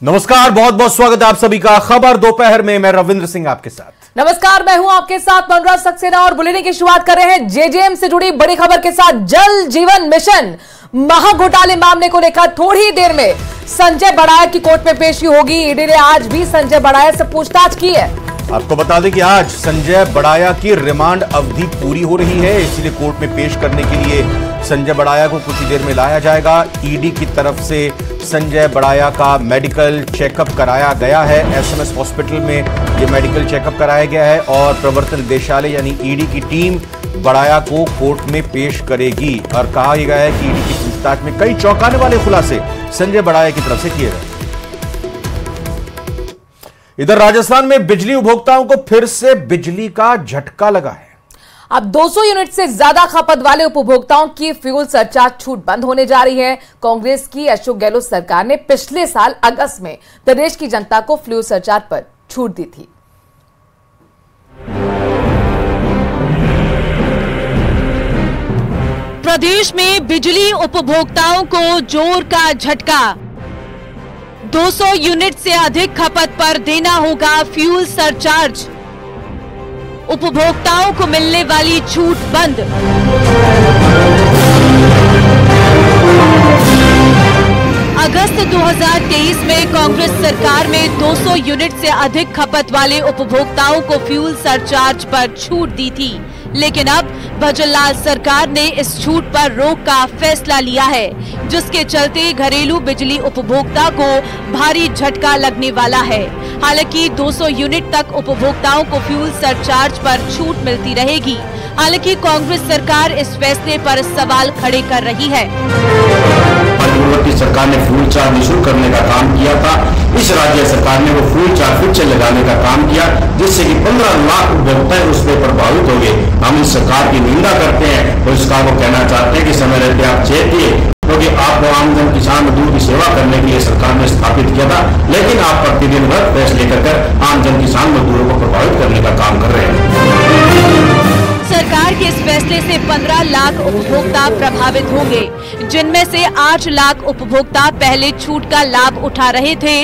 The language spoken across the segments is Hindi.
नमस्कार, बहुत बहुत स्वागत है आप सभी का खबर दोपहर में। मैं रविंद्र सिंह आपके साथ। नमस्कार, मैं हूं आपके साथ मनोज सक्सेना और बुलेटिन की शुरुआत कर रहे हैं जेजेएम से जुड़ी बड़ी खबर के साथ। जल जीवन मिशन महाघोटाले मामले को लेकर थोड़ी देर में संजय बड़ाया की कोर्ट में पेशी होगी। ईडी ने आज भी संजय बड़ाया से पूछताछ की है। आपको बता दें कि आज संजय बड़ाया की रिमांड अवधि पूरी हो रही है, इसलिए कोर्ट में पेश करने के लिए संजय बड़ाया को कुछ ही देर में लाया जाएगा। ईडी की तरफ से संजय बड़ाया का मेडिकल चेकअप कराया गया है। एसएमएस हॉस्पिटल में यह मेडिकल चेकअप कराया गया है और प्रवर्तन निदेशालय यानी ईडी की टीम बड़ाया को कोर्ट में पेश करेगी। और कहा गया है कि ईडी की पूछताछ में कई चौंकाने वाले खुलासे संजय बड़ाया की तरफ से किए गए। इधर राजस्थान में बिजली उपभोक्ताओं को फिर से बिजली का झटका लगा है। अब 200 यूनिट से ज्यादा खपत वाले उपभोक्ताओं की फ्यूल सरचार्ज छूट बंद होने जा रही है। कांग्रेस की अशोक गहलोत सरकार ने पिछले साल अगस्त में प्रदेश की जनता को फ्यूल सरचार्ज पर छूट दी थी। प्रदेश में बिजली उपभोक्ताओं को जोर का झटका। 200 यूनिट से अधिक खपत पर देना होगा फ्यूल सरचार्ज। उपभोक्ताओं को मिलने वाली छूट बंद। अगस्त 2023 में कांग्रेस सरकार में 200 यूनिट से अधिक खपत वाले उपभोक्ताओं को फ्यूल सरचार्ज पर छूट दी थी, लेकिन अब भजनलाल सरकार ने इस छूट पर रोक का फैसला लिया है, जिसके चलते घरेलू बिजली उपभोक्ता को भारी झटका लगने वाला है। हालांकि 200 यूनिट तक उपभोक्ताओं को फ्यूल सरचार्ज पर छूट मिलती रहेगी। हालांकि कांग्रेस सरकार इस फैसले पर सवाल खड़े कर रही है। पूर्ववर्ती सरकार ने फ्यूल चार्ज निःशुल्क करने का काम किया था। इस राज्य सरकार ने वो फ्यूल चार्ज फिर से लगाने का काम किया, जिससे कि 15 लाख उपभोक्ता उससे प्रभावित हो गए। हम इस सरकार की निंदा करते हैं और इसका वो कहना चाहते हैं कि समय रहते आप चेतिए, क्योंकि आपको आमजन किसान मजदूर की सेवा करने के लिए सरकार ने स्थापित किया था, लेकिन आप प्रतिदिन गलत फैसले कर आमजन किसान मजदूरों को प्रभावित करने का काम कर रहे हैं। सरकार के इस फैसले से 15 लाख उपभोक्ता प्रभावित होंगे, जिनमें से 8 लाख उपभोक्ता पहले छूट का लाभ उठा रहे थे।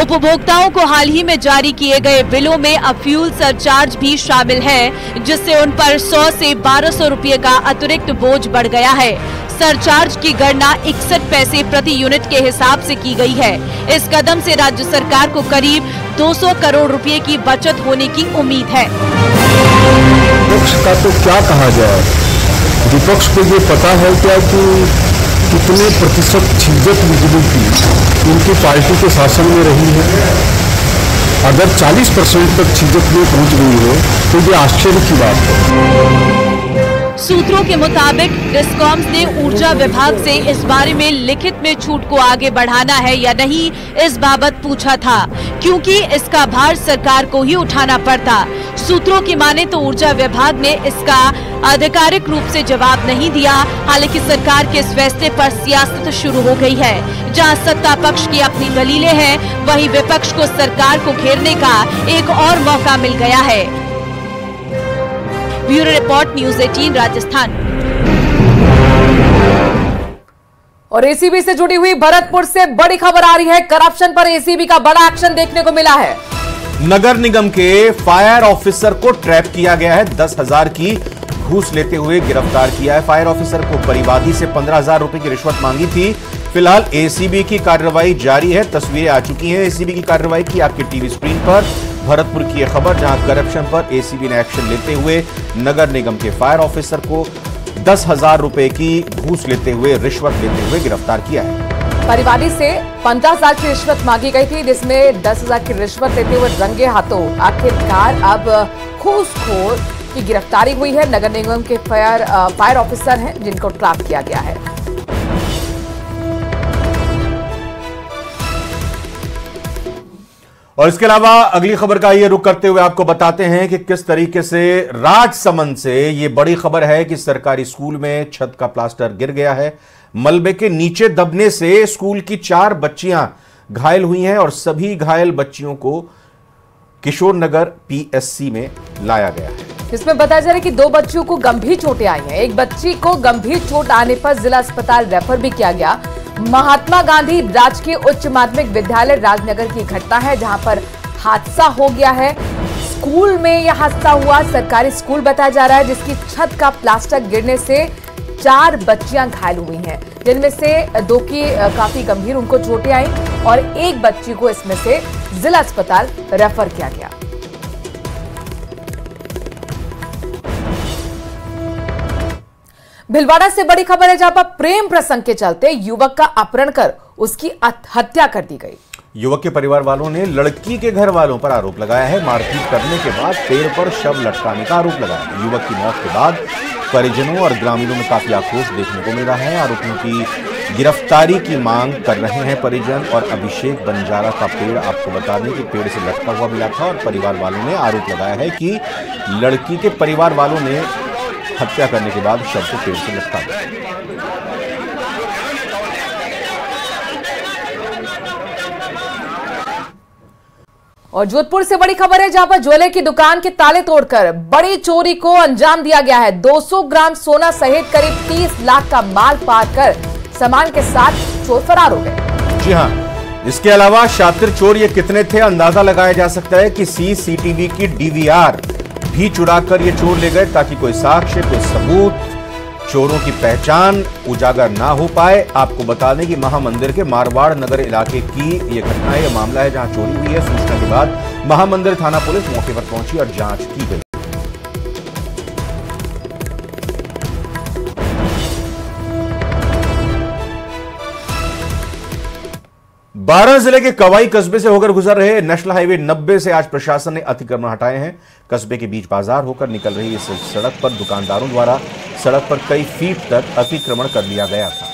उपभोक्ताओं को हाल ही में जारी किए गए बिलों में अब फ्यूल सरचार्ज भी शामिल है, जिससे उन पर 100 से 1200 रुपये का अतिरिक्त बोझ बढ़ गया है। सरचार्ज की गणना 61 पैसे प्रति यूनिट के हिसाब से की गई है। इस कदम से राज्य सरकार को करीब 200 करोड़ रुपए की बचत होने की उम्मीद है। विपक्ष का तो क्या कहा जाए, विपक्ष को ये पता है क्या कि कितने प्रतिशत छीजत बिजली की उनकी पार्टी के शासन में रही है। अगर 40% तक छीजत में पहुंच गई हो तो ये आश्चर्य की बात है। सूत्रों के मुताबिक डिस्कॉम्स ने ऊर्जा विभाग से इस बारे में लिखित में छूट को आगे बढ़ाना है या नहीं, इस बाबत पूछा था, क्योंकि इसका भार सरकार को ही उठाना पड़ता। सूत्रों की माने तो ऊर्जा विभाग ने इसका आधिकारिक रूप से जवाब नहीं दिया। हालांकि सरकार के इस फैसले पर सियासत शुरू हो गई है। जहां सत्ता पक्ष की अपनी दलीलें हैं, वहीं विपक्ष को सरकार को घेरने का एक और मौका मिल गया है। Bureau report, news 18 Rajasthan. और एसीबी से जुड़ी हुई भरतपुर से बड़ी खबर आ रही है। करप्शन पर एसीबी का बड़ा एक्शन देखने को मिला है। नगर निगम के फायर ऑफिसर को ट्रैप किया गया है। 10,000 की घूस लेते हुए गिरफ्तार किया है। फायर ऑफिसर को परिवादी से 15,000 रुपए की रिश्वत मांगी थी। फिलहाल एसीबी की कार्रवाई जारी है। तस्वीरें आ चुकी हैं एसीबी की कार्रवाई की आपके टीवी स्क्रीन पर। भरतपुर की यह खबर, जहां करप्शन पर एसीबी ने एक्शन लेते हुए नगर निगम के फायर ऑफिसर को 10,000 रुपए की घूस लेते हुए, रिश्वत लेते हुए गिरफ्तार किया है। परिवादी से 15,000 की रिश्वत मांगी गई थी, जिसमें 10,000 की रिश्वत लेते हुए रंगे हाथों आखिरकार अब घूसखोर की गिरफ्तारी हुई है। नगर निगम के फायर ऑफिसर हैं जिनको ट्रैप किया गया है। और इसके अलावा अगली खबर का ये रुख करते हुए आपको बताते हैं कि किस तरीके से राजसमंद से ये बड़ी खबर है कि सरकारी स्कूल में छत का प्लास्टर गिर गया है। मलबे के नीचे दबने से स्कूल की 4 बच्चियां घायल हुई हैं और सभी घायल बच्चियों को किशोर नगर पीएससी में लाया गया है। इसमें बताया जा रहा है कि 2 बच्चियों को गंभीर चोटें आई हैं। एक बच्ची को गंभीर चोट आने पर जिला अस्पताल रेफर भी किया गया। महात्मा गांधी राजकीय उच्च माध्यमिक विद्यालय राजनगर की घटना है, जहां पर हादसा हो गया है। स्कूल में यह हादसा हुआ, सरकारी स्कूल बताया जा रहा है, जिसकी छत का प्लास्टर गिरने से 4 बच्चियां घायल हुई हैं, जिनमें से 2 की काफी गंभीर उनको चोटें आई और 1 बच्ची को इसमें से जिला अस्पताल रेफर किया गया। भिलवाड़ा से बड़ी खबर है, जहां पर प्रेम प्रसंग के चलते युवक का अपहरण कर उसकी हत्या कर दी गई। युवक के परिवार वालों ने लड़की के घर वालों पर आरोप लगाया है। मारपीट करने के बाद पेड़ पर शव लटकाने का आरोप लगाया। युवक की मौत के बाद परिजनों और ग्रामीणों में काफी आक्रोश देखने को मिल रहा है। आरोपियों की गिरफ्तारी की मांग कर रहे हैं परिजन। और अभिषेक बंजारा का पेड़ आपको बता दें कि पेड़ से लटका हुआ मिला था और परिवार वालों ने आरोप लगाया है कि लड़की के परिवार वालों ने हत्या करने के बाद शव को पेड़ से लटका दिया। और जोधपुर से बड़ी खबर है, जहां पर ज्वेलर की दुकान के ताले तोड़कर बड़ी चोरी को अंजाम दिया गया है। 200 ग्राम सोना सहित करीब 30 लाख का माल पार कर सामान के साथ चोर फरार हो गए। जी हां, इसके अलावा शातिर चोर ये कितने थे अंदाजा लगाया जा सकता है कि सीसीटीवी की डीवीआर भी चुराकर ये चोर ले गए, ताकि कोई साक्ष्य, कोई सबूत, चोरों की पहचान उजागर ना हो पाए। आपको बता दें कि महामंदिर के मारवाड़ नगर इलाके की यह घटना है, यह मामला है, जहां चोरी हुई है। सूचना के बाद महामंदिर थाना पुलिस मौके पर पहुंची और जांच की गई। 12 जिले के कवाई कस्बे से होकर गुजर रहे नेशनल हाईवे 90 से आज प्रशासन ने अतिक्रमण हटाए हैं। कस्बे के बीच बाजार होकर निकल रही इस सड़क पर दुकानदारों द्वारा सड़क पर कई फीट तक अतिक्रमण कर लिया गया था,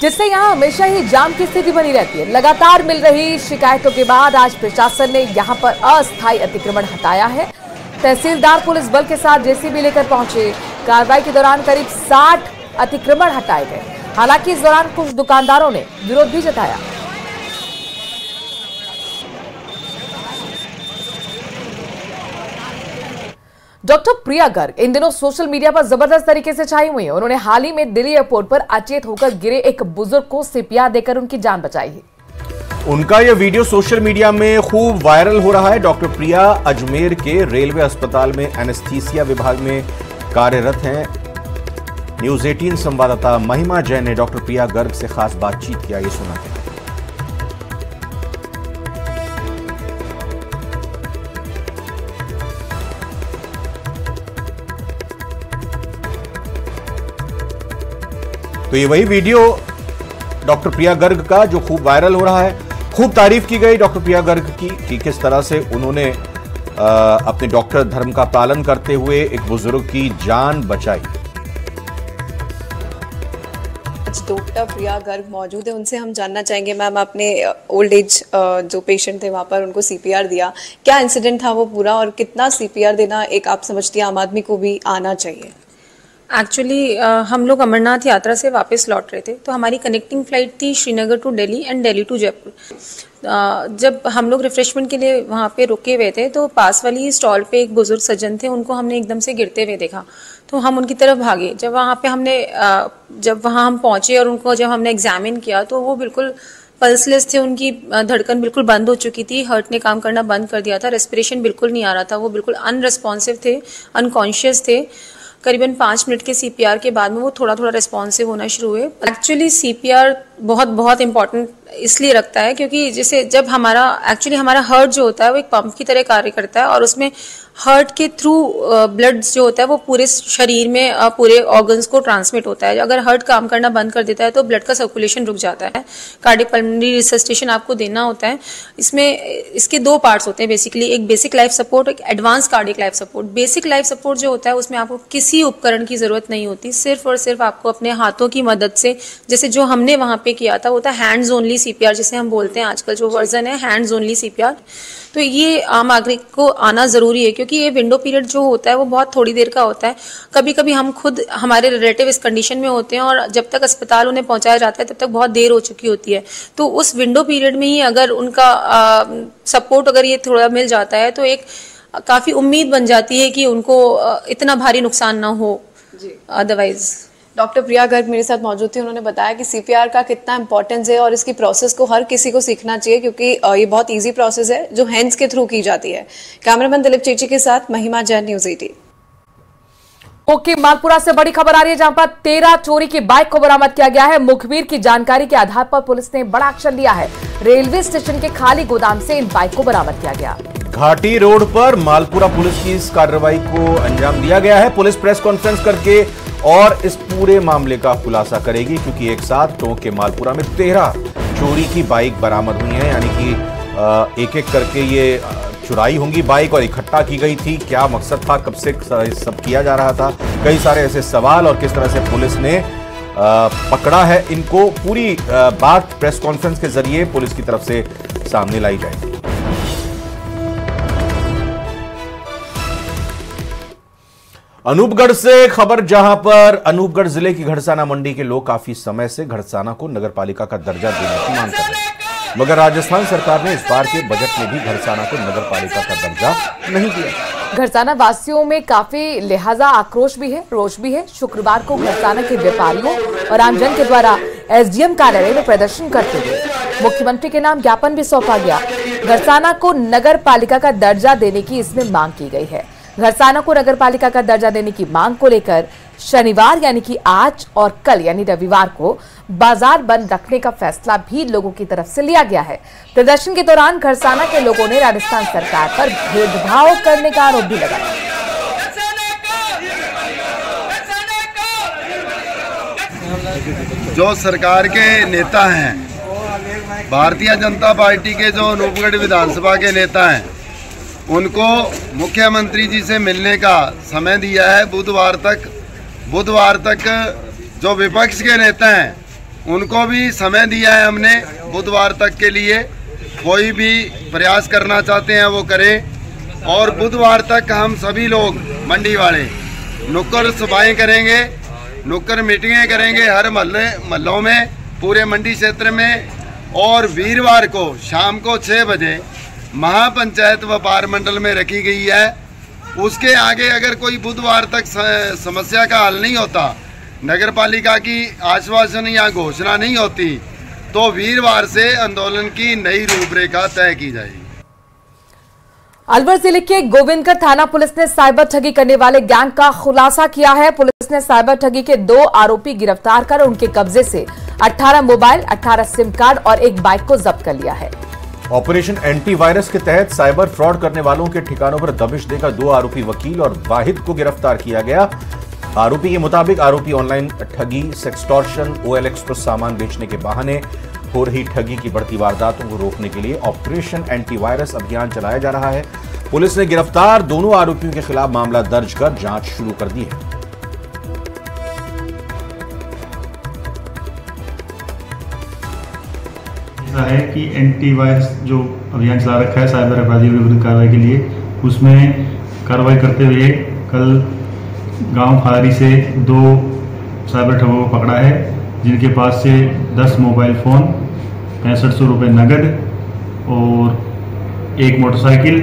जिससे यहां हमेशा ही जाम की स्थिति बनी रहती है। लगातार मिल रही शिकायतों के बाद आज प्रशासन ने यहां पर अस्थायी अतिक्रमण हटाया है। तहसीलदार पुलिस बल के साथ जेसीबी लेकर पहुंचे। कार्रवाई के दौरान करीब 60 अतिक्रमण हटाए गए। हालांकि इस दौरान कुछ दुकानदारों ने विरोध भी जताया। डॉक्टर प्रिया गर्ग इन दिनों सोशल मीडिया पर जबरदस्त तरीके से छाई हुई हैं। उन्होंने हाल ही में दिल्ली एयरपोर्ट पर अचेत होकर गिरे एक बुजुर्ग को सीपीआर देकर उनकी जान बचाई है। उनका यह वीडियो सोशल मीडिया में खूब वायरल हो रहा है। डॉक्टर प्रिया अजमेर के रेलवे अस्पताल में एनेस्थीसिया विभाग में कार्यरत हैं। न्यूज 18 संवाददाता महिमा जैन ने डॉक्टर प्रिया गर्ग से खास बातचीत किया, ये सुना है। तो ये वही वीडियो डॉक्टर प्रिया गर्ग का जो खूब वायरल हो रहा है। खूब तारीफ की गई डॉक्टर प्रिया गर्ग की कि किस तरह से उन्होंने अपने डॉक्टर धर्म का पालन करते हुए एक बुजुर्ग की जान बचाई। डॉक्टर प्रिया गर्ग मौजूद है, उनसे हम जानना चाहेंगे मैम, आपने ओल्ड एज जो पेशेंट थे वहाँ पर उनको सीपीआर दिया, क्या इंसिडेंट था वो पूरा और कितना सीपीआर देना एक आप समझती हैं आम आदमी को भी आना चाहिए? एक्चुअली हम लोग अमरनाथ यात्रा से वापस लौट रहे थे, तो हमारी कनेक्टिंग फ्लाइट थी Srinagar to Delhi and Delhi to Jaipur. जब हम लोग रिफ्रेशमेंट के लिए वहाँ पे रुके हुए थे तो पास वाली स्टॉल पे एक बुजुर्ग सज्जन थे, उनको हमने एकदम से गिरते हुए देखा तो हम उनकी तरफ भागे। जब वहाँ पे जब वहाँ हम पहुँचे और उनको जब हमने एग्जामिन किया तो वो बिल्कुल पल्सलेस थे, उनकी धड़कन बिल्कुल बंद हो चुकी थी, हार्ट ने काम करना बंद कर दिया था, रेस्पिरेशन बिल्कुल नहीं आ रहा था, वो बिल्कुल अनरेस्पॉन्सिव थे, अनकॉन्शियस थे। करीबन 5 मिनट के सीपीआर के बाद में वो थोड़ा थोड़ा रेस्पॉन्सिव होना शुरू हुए। एक्चुअली सीपीआर बहुत इंपॉर्टेंट इसलिए रखता है क्योंकि जैसे जब हमारा हार्ट जो होता है वो एक पंप की तरह कार्य करता है और उसमें हार्ट के थ्रू ब्लड जो होता है वो पूरे शरीर में पूरे ऑर्गन्स को ट्रांसमिट होता है। अगर हार्ट काम करना बंद कर देता है तो ब्लड का सर्कुलेशन रुक जाता है। कार्डियोपल्मोनरी रिससिटेशन आपको देना होता है। इसके 2 पार्ट्स होते हैं बेसिकली, एक बेसिक लाइफ सपोर्ट, एक advance cardiac life support. Basic life support जो होता है उसमें आपको किसी उपकरण की जरूरत नहीं होती, सिर्फ और सिर्फ आपको अपने हाथों की मदद से, जैसे जो हमने वहां पे किया था वो था हैंड्स ओनली सीपीआर, जिसे हम बोलते हैं आजकल जो वर्जन है हैंड्स ओनली सीपीआर। तो ये आम नागरिक को आना जरूरी है क्योंकि ये विंडो पीरियड जो होता है वो बहुत थोड़ी देर का होता है। कभी कभी हम खुद हमारे रिलेटिव इस कंडीशन में होते हैं और जब तक अस्पताल उन्हें पहुंचाया जाता है तब तक बहुत देर हो चुकी होती है। तो उस विंडो पीरियड में ही अगर उनका सपोर्ट अगर ये थोड़ा मिल जाता है तो एक काफी उम्मीद बन जाती है कि उनको इतना भारी नुकसान ना हो। अदरवाइज डॉक्टर प्रिया गर्ग मेरे साथ मौजूद थी। उन्होंने बताया कि सीपीआर का कितना इंपॉर्टेंस है और इसकी प्रोसेस को हर किसी को सीखना चाहिए, क्योंकि ये बहुत इजी प्रोसेस है जो हैंड्स के थ्रू की जाती है। कैमरामैन दिलीप चेची के साथ महिमा जैन, न्यूज़ 18। ओके, मालपुरा से बड़ी खबर आ रही है जहां पर 13 चोरी की बाइक को बरामद किया गया है। मुखबिर की जानकारी के आधार पर पुलिस ने बड़ा एक्शन लिया है। रेलवे स्टेशन के खाली गोदाम से इन बाइक को बरामद किया गया। घाटी रोड पर मालपुरा पुलिस की इस कार्रवाई को अंजाम दिया गया है। पुलिस प्रेस कॉन्फ्रेंस करके और इस पूरे मामले का खुलासा करेगी, क्योंकि एक साथ टोंक के मालपुरा में 13 चोरी की बाइक बरामद हुई हैं, यानी कि एक एक करके ये चुराई होंगी बाइक और इकट्ठा की गई थी। क्या मकसद था, कब से सब किया जा रहा था, कई सारे ऐसे सवाल, और किस तरह से पुलिस ने पकड़ा है इनको, पूरी बात प्रेस कॉन्फ्रेंस के जरिए पुलिस की तरफ से सामने लाई जाएगी। अनूपगढ़ से खबर, जहां पर अनूपगढ़ जिले की घड़साना मंडी के लोग काफी समय से घड़साना को नगरपालिका का दर्जा देने की मांग कर रहे हैं, मगर राजस्थान सरकार ने इस बार के बजट में भी घड़साना को नगरपालिका का दर्जा नहीं दिया। घड़साना वासियों में काफी लिहाजा आक्रोश भी है, रोष भी है। शुक्रवार को घड़साना के व्यापारियों और आमजन के द्वारा एसडीएम कार्यालय में प्रदर्शन करते हुए मुख्यमंत्री के नाम ज्ञापन भी सौंपा गया। घड़साना को नगर पालिका का दर्जा देने की इसमें मांग की गई है। घड़साना को नगरपालिका का दर्जा देने की मांग को लेकर शनिवार यानी कि आज और कल यानी रविवार को बाजार बंद रखने का फैसला भी लोगों की तरफ से लिया गया है। प्रदर्शन के दौरान घड़साना के लोगों ने राजस्थान सरकार पर भेदभाव करने का आरोप भी लगाया। जो सरकार के नेता हैं, भारतीय जनता पार्टी के जो अनूपगढ़ विधानसभा के नेता हैं, उनको मुख्यमंत्री जी से मिलने का समय दिया है बुधवार तक जो विपक्ष के नेता हैं उनको भी समय दिया है हमने बुधवार तक के लिए। कोई भी प्रयास करना चाहते हैं वो करें, और बुधवार तक हम सभी लोग मंडी वाले नुक्कड़ सभाएं करेंगे, नुक्कड़ मीटिंगें करेंगे हर महल्लों में, पूरे मंडी क्षेत्र में। और वीरवार को शाम को 6 बजे महापंचायत व्यापार मंडल में रखी गई है। उसके आगे अगर कोई बुधवार तक समस्या का हल नहीं होता, नगरपालिका की आश्वासन या घोषणा नहीं होती, तो वीरवार से आंदोलन की नई रूपरेखा तय की जाएगी। अलवर जिले के गोविंदगढ़ थाना पुलिस ने साइबर ठगी करने वाले गैंग का खुलासा किया है। पुलिस ने साइबर ठगी के 2 आरोपी गिरफ्तार कर उनके कब्जे से 18 मोबाइल, 18 सिम कार्ड और एक बाइक को जब्त कर लिया है। ऑपरेशन एंटीवायरस के तहत साइबर फ्रॉड करने वालों के ठिकानों पर दबिश देकर 2 आरोपी वकील और वाहिद को गिरफ्तार किया गया। आरोपी के मुताबिक आरोपी ऑनलाइन ठगी, सेक्सटॉर्शन, OLX पर सामान बेचने के बहाने हो रही ठगी की बढ़ती वारदातों को रोकने के लिए ऑपरेशन एंटीवायरस अभियान चलाया जा रहा है। पुलिस ने गिरफ्तार दोनों आरोपियों के खिलाफ मामला दर्ज कर जांच शुरू कर दी है। है कि एंटीवायरस जो अभियान चला रखा है साइबर अपराधियों के विरुद्ध कार्रवाई के लिए, उसमें कार्रवाई करते हुए कल गांव फारी से 2 साइबर ठगों को पकड़ा है, जिनके पास से 10 मोबाइल फ़ोन, 6500 रुपये नगद और 1 मोटरसाइकिल,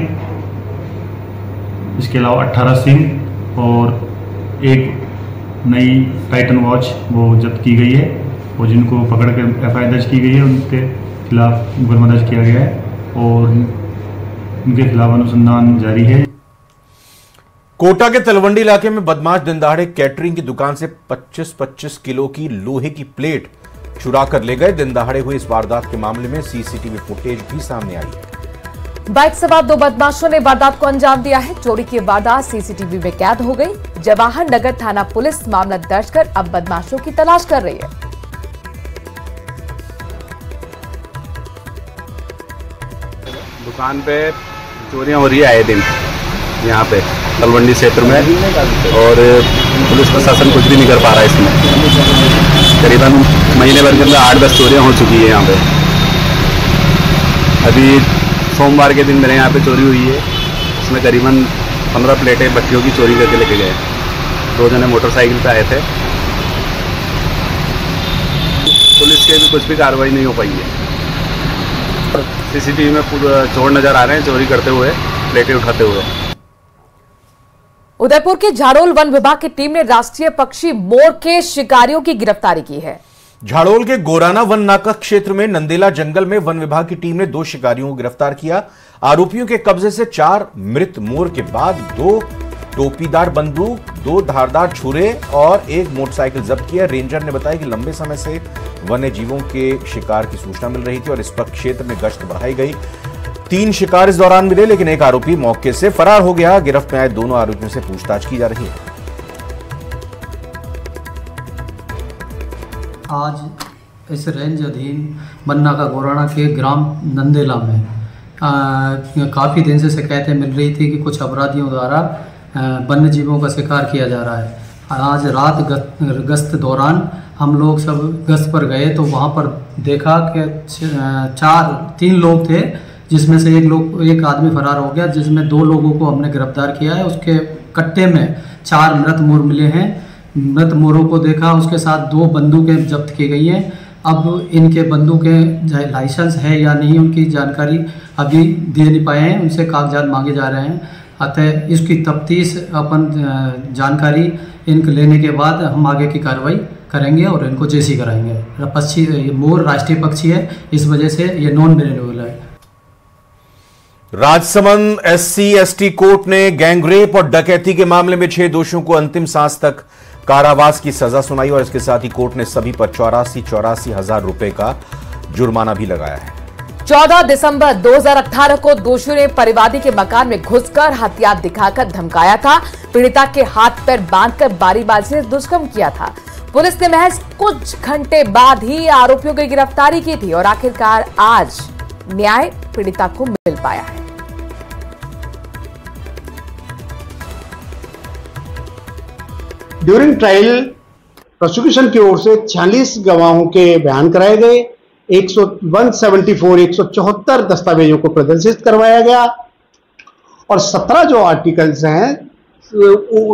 इसके अलावा 18 सिम और एक नई टाइटन वॉच वो जब्त की गई है। और जिनको पकड़ के FIR दर्ज की गई है, उनके खिलाफ मुकदमा दर्ज किया गया है और उनके खिलाफ अनुसंधान जारी है। कोटा के तलवंडी इलाके में बदमाश दिन दहाड़े कैटरिंग की दुकान से 25-25 किलो की लोहे की प्लेट चुरा कर ले गए। दिन दहाड़े हुई इस वारदात के मामले में CCTV फुटेज भी सामने आई है। बाइक सवार 2 बदमाशों ने वारदात को अंजाम दिया है। चोरी की वारदात CCTV में कैद हो गई। जवाहर नगर थाना पुलिस मामला दर्ज कर अब बदमाशों की तलाश कर रही है। दुकान पे चोरियां हो रही है आए दिन यहाँ पे तलवंडी क्षेत्र में, और पुलिस प्रशासन कुछ भी नहीं कर पा रहा है इसमें। करीबन महीने भर के अंदर 8-10 चोरियां हो चुकी है यहाँ पे। अभी सोमवार के दिन मेरे यहाँ पे चोरी हुई है, उसमें करीबन 15 प्लेटें भट्टियों की चोरी करके लेके गए। 2 जने मोटरसाइकिल पे आए थे। पुलिस के भी कुछ भी कार्रवाई नहीं हो पाई है। CCTV में चोर नजर आ रहे हैं चोरी करते हुए, प्लेटें उठाते हुए। उदयपुर के झाड़ोल वन विभाग की टीम ने राष्ट्रीय पक्षी मोर के शिकारियों की गिरफ्तारी की है। झाड़ोल के गोराना वन नाका क्षेत्र में नंदेला जंगल में वन विभाग की टीम ने 2 शिकारियों को गिरफ्तार किया। आरोपियों के कब्जे से 4 मृत मोर के बाद 2 टोपीदार बंदूक, 2 धारदार छुरे और 1 मोटरसाइकिल जब्त किया। रेंजर ने बताया कि लंबे समय से वन्य जीवों के शिकार की सूचना मिल रही थी और इस पर क्षेत्र में गश्त बढ़ाई गई। 3 शिकार इस दौरान मिले, लेकिन एक आरोपी मौके से फरार हो गया। गिरफ्त में आए दोनों आरोपियों से पूछताछ की जा रही है। आज इस रेंज अधीन बन्ना का गोराना के ग्राम नंदेला में काफ़ी दिन से शिकायतें मिल रही थी कि कुछ अपराधियों द्वारा वन्य जीवों का शिकार किया जा रहा है। आज रात गश्त दौरान हम लोग सब गश्त पर गए तो वहाँ पर देखा कि 3 लोग थे, जिसमें से एक आदमी फरार हो गया, जिसमें 2 लोगों को हमने गिरफ्तार किया है। उसके कट्टे में 4 मृत मोर मिले हैं। मृत मोरों को देखा, उसके साथ 2 बंदूकें जब्त की गई हैं। अब इनके बंदूकें लाइसेंस है या नहीं उनकी जानकारी अभी दे नहीं पाए हैं, उनसे कागजात मांगे जा रहे हैं। अतः इसकी तफ्तीश जानकारी इनके लेने के बाद हम आगे की कार्रवाई करेंगे और इनको जेसी कराएंगे। पक्षी मोर राष्ट्रीय पक्षी है, इस वजह से ये नॉन रिन्यूएबल है। राजसमंद SC/ST कोर्ट ने गैंगरेप और डकैती के मामले में 6 दोषियों को अंतिम सांस तक कारावास की सजा सुनाई और इसके साथ ही कोर्ट ने सभी पर 84 हजार रुपए का जुर्माना भी लगाया है। 14 दिसंबर 2018 को दोषियों ने परिवादी के मकान में घुसकर हथियार दिखाकर धमकाया था। पीड़िता के हाथ पैर बांधकर बारी-बारी से दुष्कर्म किया था। पुलिस ने महज कुछ घंटे बाद ही आरोपियों की गिरफ्तारी की थी और आखिरकार आज न्याय पीड़िता को मिल पाया है। ड्यूरिंग ट्रायल प्रोसिक्यूशन की ओर से 46 गवाहों के बयान कराए गए। 174 दस्तावेजों को प्रदर्शित करवाया गया और 17 जो आर्टिकल्स हैं,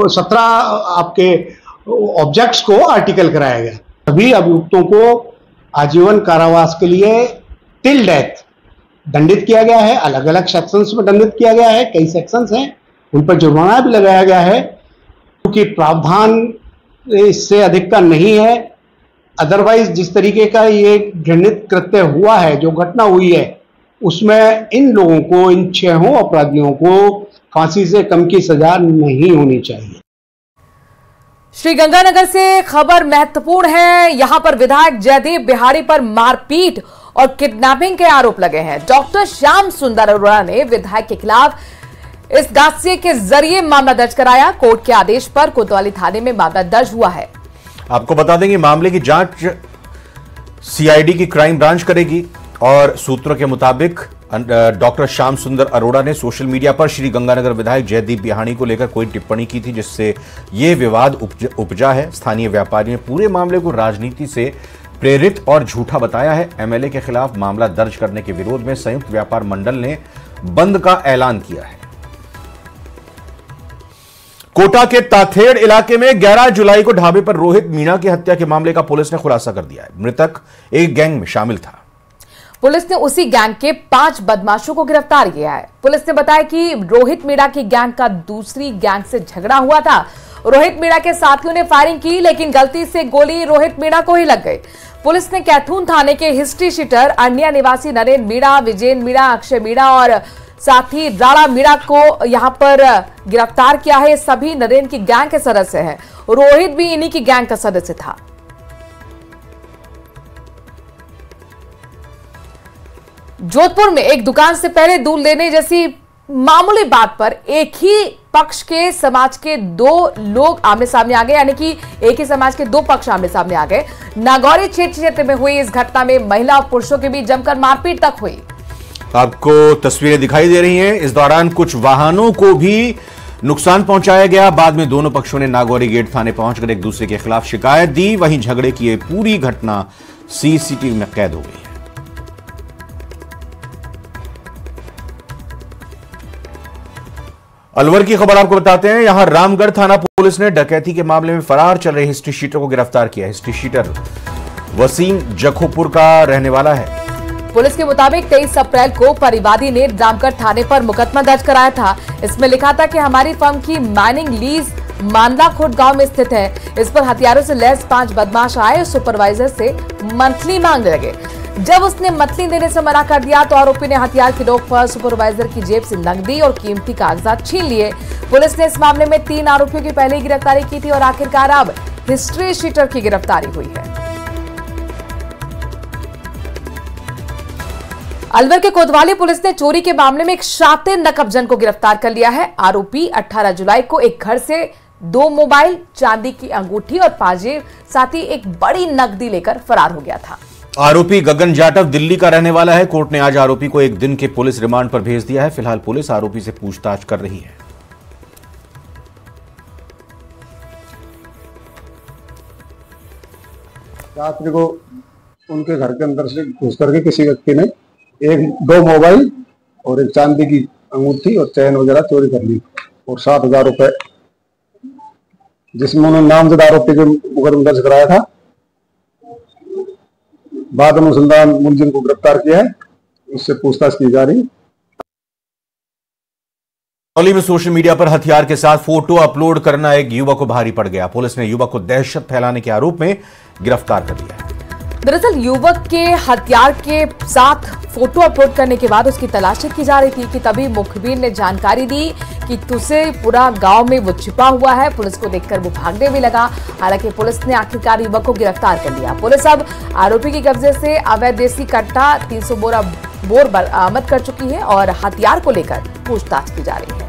17 आपके ऑब्जेक्ट्स को आर्टिकल कराया गया। सभी अभियुक्तों को आजीवन कारावास के लिए टिल डेथ दंडित किया गया है। अलग अलग सेक्शंस में दंडित किया गया है। कई सेक्शंस हैं उन पर जुर्माना भी लगाया गया है, क्योंकि प्रावधान इससे अधिक का नहीं है। अदरवाइज जिस तरीके का ये घृणित कृत्य हुआ है, जो घटना हुई है, उसमें इन लोगों को, इन 6 अपराधियों को फांसी से कम की सजा नहीं होनी चाहिए। श्रीगंगानगर से खबर महत्वपूर्ण है। यहां पर विधायक जयदीप बिहारी पर मारपीट और किडनैपिंग के आरोप लगे हैं। डॉक्टर श्याम सुंदर अरोड़ा ने विधायक के खिलाफ इस गासिए के जरिए मामला दर्ज कराया। कोर्ट के आदेश पर कोतवाली थाने में मामला दर्ज हुआ है। आपको बता देंगे मामले की जांच CID की क्राइम ब्रांच करेगी और सूत्रों के मुताबिक डॉक्टर श्याम सुंदर अरोड़ा ने सोशल मीडिया पर श्री गंगानगर विधायक जयदीप बिहारी को लेकर कोई टिप्पणी की थी, जिससे यह विवाद उपजा है। स्थानीय व्यापारी ने पूरे मामले को राजनीति से प्रेरित और झूठा बताया है। MLA के खिलाफ मामला दर्ज करने के विरोध में संयुक्त व्यापार मंडल ने बंद का ऐलान किया है। कोटा के ताथेड़ इलाके में 11 जुलाई को ढाबे पर रोहित मीणा की हत्या के मामले का पुलिस ने खुलासा कर दिया है। मृतक एक गैंग में शामिल था। पुलिस ने उसी गैंग के 5 बदमाशों को गिरफ्तार किया है। पुलिस ने बताया कि रोहित मीणा की गैंग का दूसरी गैंग से झगड़ा हुआ था। रोहित मीणा के साथियों ने फायरिंग की, लेकिन गलती से गोली रोहित मीणा को ही लग गई। पुलिस ने कैथून थाने के हिस्ट्री शीटर अन्य निवासी नरेंद्र मीणा, विजयन मीणा, अक्षय मीणा और साथ ही राणा मीणा को यहां पर गिरफ्तार किया है। सभी नरेंद्र की गैंग के सदस्य हैं। रोहित भी इन्हीं की गैंग का सदस्य था। जोधपुर में एक दुकान से पहले दूध लेने जैसी मामूली बात पर एक ही पक्ष के समाज के 2 लोग आमने सामने आ गए, यानी कि एक ही समाज के 2 पक्ष आमने सामने आ गए। नागौरी क्षेत्र में हुई इस घटना में महिला और पुरुषों के बीच जमकर मारपीट तक हुई। आपको तस्वीरें दिखाई दे रही हैं। इस दौरान कुछ वाहनों को भी नुकसान पहुंचाया गया। बाद में दोनों पक्षों ने नागौरी गेट थाने पहुंचकर एक दूसरे के खिलाफ शिकायत दी। वहीं झगड़े की यह पूरी घटना CCTV में कैद हो गई है। अलवर की खबर आपको बताते हैं। यहां रामगढ़ थाना पुलिस ने डकैती के मामले में फरार चल रहे हिस्ट्री शीटर को गिरफ्तार किया। हिस्ट्री शीटर वसीम जखोपुर का रहने वाला है। पुलिस के मुताबिक 23 अप्रैल को परिवादी ने रामगढ़ थाने पर मुकदमा दर्ज कराया था। इसमें लिखा था कि हमारी फर्म की माइनिंग लीज मांदलाखोट गांव में स्थित है। इस पर हथियारों से लैस 5 बदमाश आए और सुपरवाइजर से मंथली मांगने लगे। जब उसने मंथली देने से मना कर दिया तो आरोपी ने हथियार की नोक पर सुपरवाइजर की जेब से नकदी और कीमती कागजात छीन लिए। पुलिस ने इस मामले में 3 आरोपियों की पहले ही गिरफ्तारी की थी और आखिरकार अब हिस्ट्री शीटर की गिरफ्तारी हुई है। अलवर के कोतवाली पुलिस ने चोरी के मामले में एक शातिर नकबजन को गिरफ्तार कर लिया है। आरोपी 18 जुलाई को एक घर से 2 मोबाइल, चांदी की अंगूठी और पाजेब साथ ही एक बड़ी नकदी लेकर फरार हो गया था। आरोपी गगन जाटव दिल्ली का रहने वाला है। कोर्ट ने आज आरोपी को 1 दिन के पुलिस रिमांड पर भेज दिया है। फिलहाल पुलिस आरोपी से पूछताछ कर रही है। रात्रि को उनके घर के अंदर से घुस करके किसी व्यक्ति ने 2 मोबाइल और एक चांदी की अंगूठी और चैन वगैरह चोरी कर ली और 7,000 रुपए, जिसमें उन्होंने नामजद आरोपी के मुकदमा दर्ज कराया था। बाद में अनुसंधान मुलजिम को गिरफ्तार किया है, उससे पूछताछ की जा रही। करौली में सोशल मीडिया पर हथियार के साथ फोटो अपलोड करना एक युवक को भारी पड़ गया। पुलिस ने युवक को दहशत फैलाने के आरोप में गिरफ्तार कर लिया है। दरअसल युवक के हथियार के साथ फोटो अपलोड करने के बाद उसकी तलाशी की जा रही थी कि तभी मुखबिर ने जानकारी दी कि तुझसे पूरा गांव में वो छिपा हुआ है। पुलिस को देखकर वो भागने भी लगा। हालांकि पुलिस ने आखिरकार युवक को गिरफ्तार कर लिया। पुलिस अब आरोपी के कब्जे से अवैध देसी कट्टा 300 बोर बरामद कर चुकी है और हथियार को लेकर पूछताछ की जा रही है।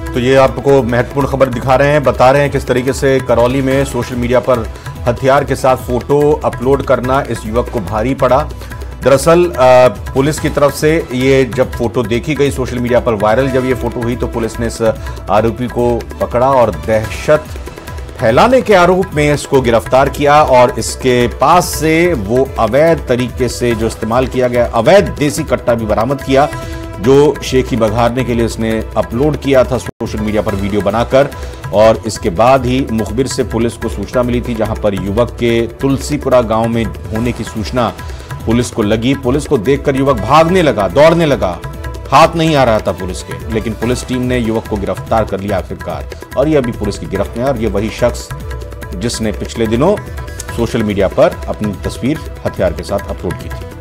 तो ये आपको महत्वपूर्ण खबर दिखा रहे हैं, बता रहे हैं किस तरीके से करौली में सोशल मीडिया पर हथियार के साथ फोटो अपलोड करना इस युवक को भारी पड़ा। दरअसल पुलिस की तरफ से ये जब फोटो देखी गई सोशल मीडिया पर वायरल, जब ये फोटो हुई तो पुलिस ने इस आरोपी को पकड़ा और दहशत फैलाने के आरोप में इसको गिरफ्तार किया और इसके पास से वो अवैध तरीके से जो इस्तेमाल किया गया अवैध देसी कट्टा भी बरामद किया, जो शेखी बघारने के लिए उसने अपलोड किया था सोशल मीडिया पर वीडियो बनाकर। और इसके बाद ही मुखबिर से पुलिस को सूचना मिली थी, जहां पर युवक के तुलसीपुरा गांव में होने की सूचना पुलिस को लगी। पुलिस को देखकर युवक भागने लगा, दौड़ने लगा, हाथ नहीं आ रहा था पुलिस के, लेकिन पुलिस टीम ने युवक को गिरफ्तार कर लिया आखिरकार। और ये अभी पुलिस की गिरफ्त में है और ये वही शख्स जिसने पिछले दिनों सोशल मीडिया पर अपनी तस्वीर हथियार के साथ अपलोड की थी।